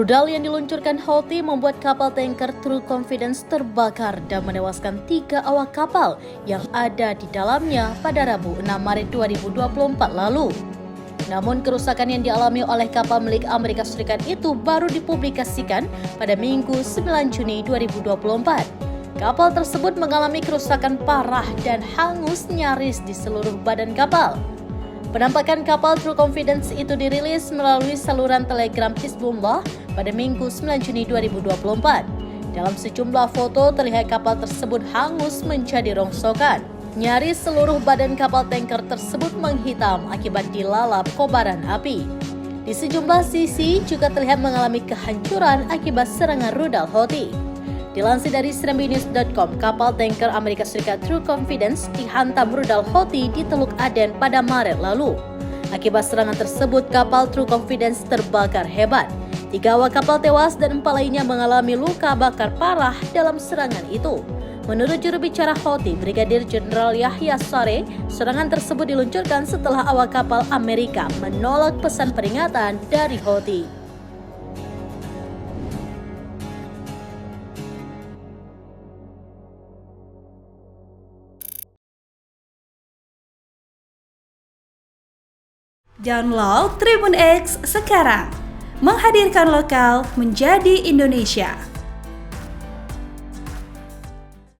Rudal yang diluncurkan Houthi membuat kapal tanker True Confidence terbakar dan menewaskan 3 awak kapal yang ada di dalamnya pada Rabu 6 Maret 2024 lalu. Namun kerusakan yang dialami oleh kapal milik Amerika Serikat itu baru dipublikasikan pada Minggu 9 Juni 2024. Kapal tersebut mengalami kerusakan parah dan hangus nyaris di seluruh badan kapal. Penampakan kapal True Confidence itu dirilis melalui saluran Telegram Hizbullah pada Minggu 9 Juni 2024. Dalam sejumlah foto terlihat kapal tersebut hangus menjadi rongsokan. Nyaris seluruh badan kapal tanker tersebut menghitam akibat dilalap kobaran api. Di sejumlah sisi juga terlihat mengalami kehancuran akibat serangan rudal Houthi. Dilansir dari SerambiNews.com, kapal tanker Amerika Serikat True Confidence dihantam rudal Houthi di Teluk Aden pada Maret lalu. Akibat serangan tersebut, kapal True Confidence terbakar hebat. 3 awak kapal tewas dan 4 lainnya mengalami luka bakar parah dalam serangan itu. Menurut juru bicara Houthi, Brigadir Jenderal Yahya Saree, serangan tersebut diluncurkan setelah awak kapal Amerika menolak pesan peringatan dari Houthi. Download Tribun X sekarang, menghadirkan lokal menjadi Indonesia.